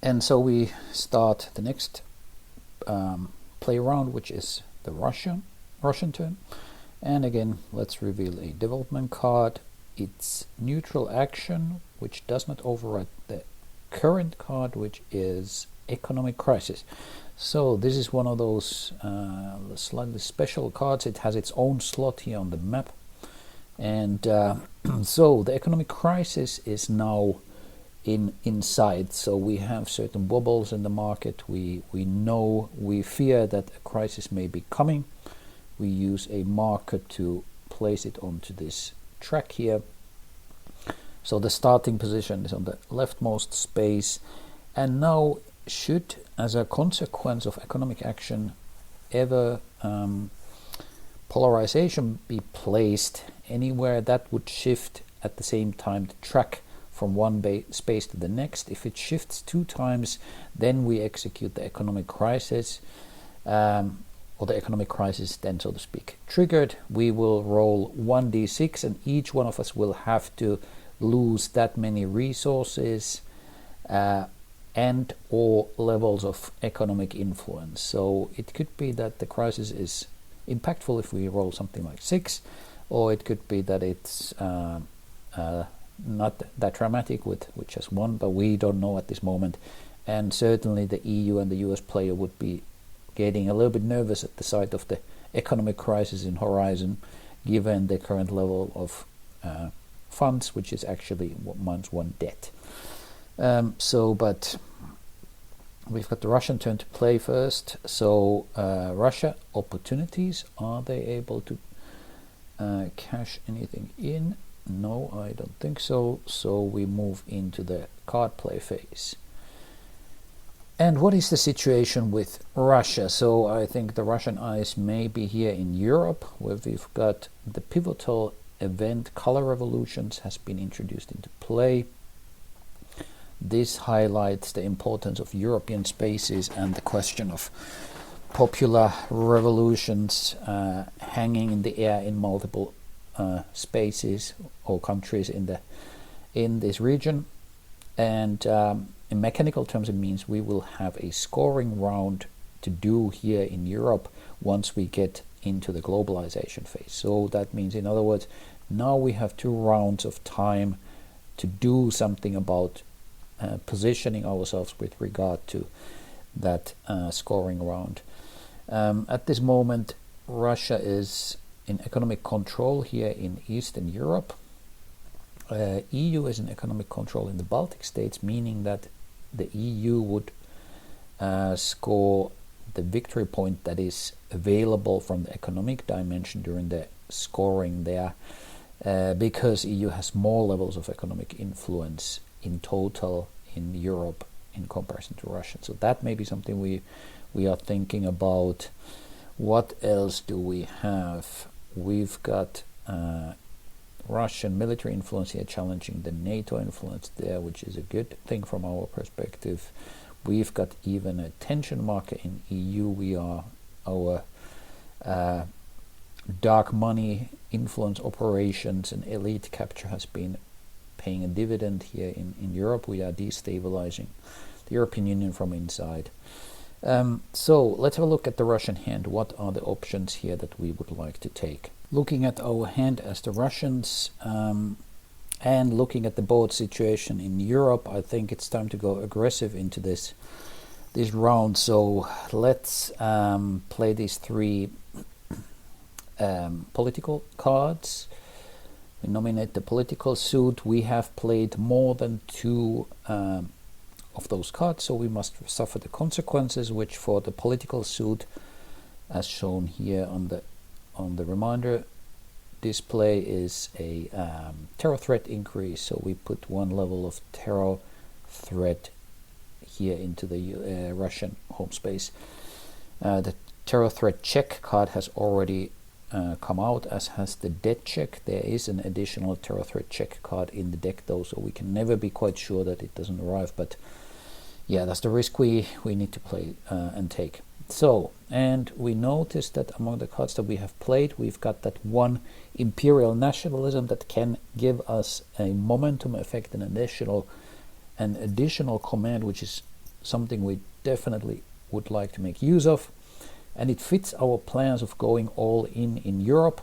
And so we start the next play round, which is the Russian turn. And again, let's reveal a development card. It's neutral action, which does not override the current card, which is economic crisis. So this is one of those slightly special cards. It has its own slot here on the map. And so the economic crisis is now inside. So we have certain wobbles in the market. We fear that a crisis may be coming. We use a marker to place it onto this track here. So the starting position is on the leftmost space. And now, should, as a consequence of economic action, ever polarization be placed anywhere, that would shift at the same time the track from one space to the next. If it shifts 2 times, then we execute the economic crisis, or the economic crisis then, so to speak, triggered. We will roll 1d6, and each one of us will have to lose that many resources and or levels of economic influence. So it could be that the crisis is impactful if we roll something like 6, or it could be that it's not that dramatic with just 1, but we don't know at this moment. And certainly the EU and the US player would be getting a little bit nervous at the sight of the economic crisis in horizon, given the current level of funds, which is actually -1 debt. But we've got the Russian turn to play first. So Russia, opportunities. Are they able to cash anything in? No, I don't think so. So we move into the card play phase. And what is the situation with Russia? So I think the Russian eyes may be here in Europe, where we've got the pivotal event Color Revolutions has been introduced into play. This highlights the importance of European spaces and the question of popular revolutions hanging in the air in multiple spaces or countries in this region. And in mechanical terms, it means we will have a scoring round to do here in Europe once we get into the globalization phase. So that means, in other words, now we have 2 rounds of time to do something about positioning ourselves with regard to that scoring round. At this moment, Russia is in economic control here in Eastern Europe. EU is in economic control in the Baltic states, meaning that the EU would score the victory point that is available from the economic dimension during the scoring there, because EU has more levels of economic influence in total in Europe in comparison to Russia. So that may be something we are thinking about. What else do we have? We've got Russian military influence here challenging the NATO influence there, which is a good thing from our perspective. We've got even a tension marker in EU. Our dark money influence operations and elite capture has been paying a dividend here in Europe. We are destabilizing the European Union from inside. So let's have a look at the Russian hand. What are the options here that we would like to take? Looking at our hand as the Russians and looking at the board situation in Europe, I think it's time to go aggressive into this round. So let's play these 3 political cards. We nominate the political suit. We have played more than 2 of those cards, so we must suffer the consequences, which for the political suit, as shown here on the reminder display, is a terror threat increase. So we put 1 level of terror threat here into the Russian home space. The terror threat check card has already come out, as has the debt check. There is an additional terror threat check card in the deck though, so we can never be quite sure that it doesn't arrive, but yeah, that's the risk we need to play and take. So, and we notice that among the cards that we have played, we've got that 1 imperial nationalism that can give us a momentum effect, an additional command, which is something we definitely would like to make use of, and it fits our plans of going all in Europe.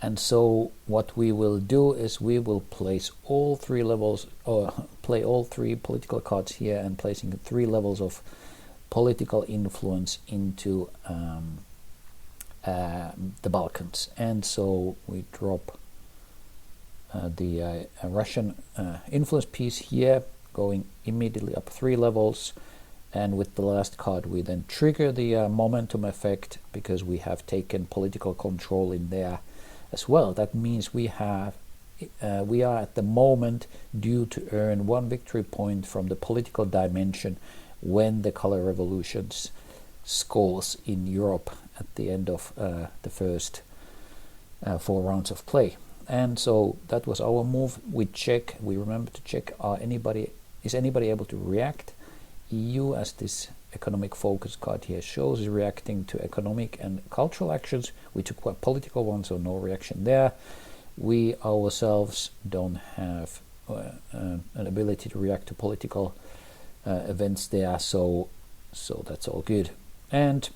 And so what we will do is we will place all three levels, or play all three political cards here, and placing 3 levels of political influence into the Balkans. And so we drop the Russian influence piece here, going immediately up 3 levels. And with the last card we then trigger the momentum effect, because we have taken political control in there as well. That means we are at the moment due to earn 1 victory point from the political dimension when the color revolutions scores in Europe at the end of the first 4 rounds of play. And so that was our move. We remember to check, is anybody able to react? EU, as this economic focus card here shows, is reacting to economic and cultural actions. We took a political one, so no reaction there. We ourselves don't have an ability to react to political events there, so that's all good. And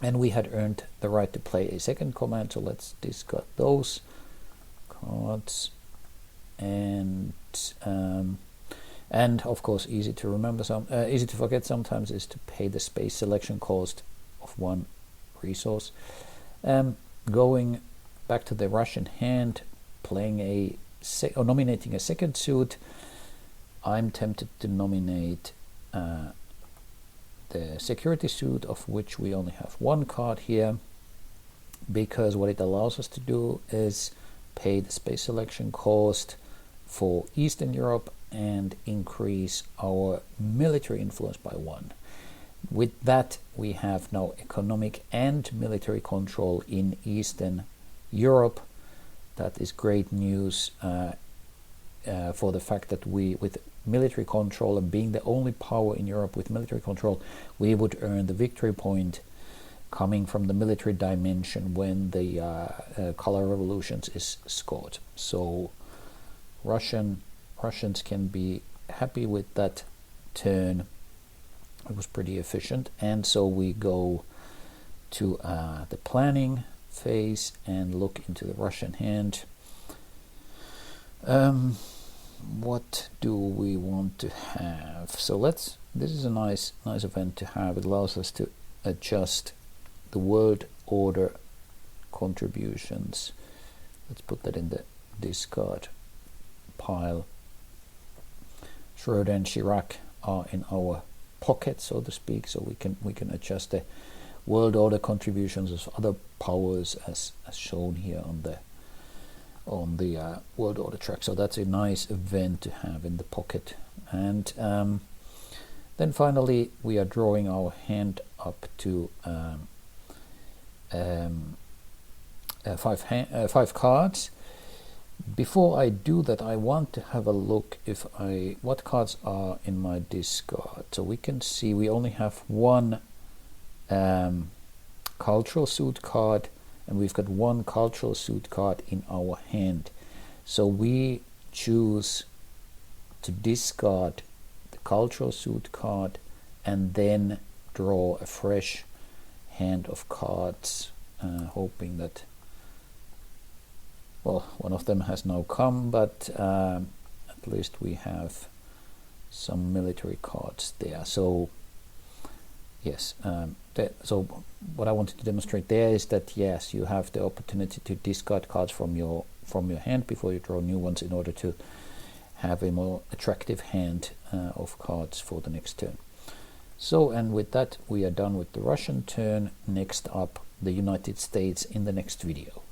we had earned the right to play a second command, so let's discard those cards. And of course, easy to remember, easy to forget sometimes, is to pay the space selection cost of 1 resource. Going back to the Russian hand, playing or nominating a second suit. I'm tempted to nominate the security suit, of which we only have 1 card here, because what it allows us to do is pay the space selection cost for Eastern Europe and increase our military influence by 1. With that, we have now economic and military control in Eastern Europe. That is great news for the fact that we, with military control and being the only power in Europe with military control, we would earn the victory point coming from the military dimension when the color revolutions is scored. So Russians can be happy with that turn. It was pretty efficient. And so we go to the planning phase and look into the Russian hand. What do we want to have? So this is a nice event to have. It allows us to adjust the world order contributions. Let's put that in the discard pile. Schroeder and Chirac are in our pocket, so to speak, so we can adjust the world order contributions of other powers as shown here on the world order track. So that's a nice event to have in the pocket. And then finally we are drawing our hand up to 5 cards. Before I do that, I want to have a look what cards are in my discard. So we can see we only have 1 cultural suit card, and we've got 1 cultural suit card in our hand. So we choose to discard the cultural suit card and then draw a fresh hand of cards, hoping that, well, one of them has now come, but at least we have some military cards there. So yes, so what I wanted to demonstrate there is that yes, you have the opportunity to discard cards from your hand before you draw new ones in order to have a more attractive hand of cards for the next turn. So, and with that we are done with the Russian turn. Next up, the United States in the next video.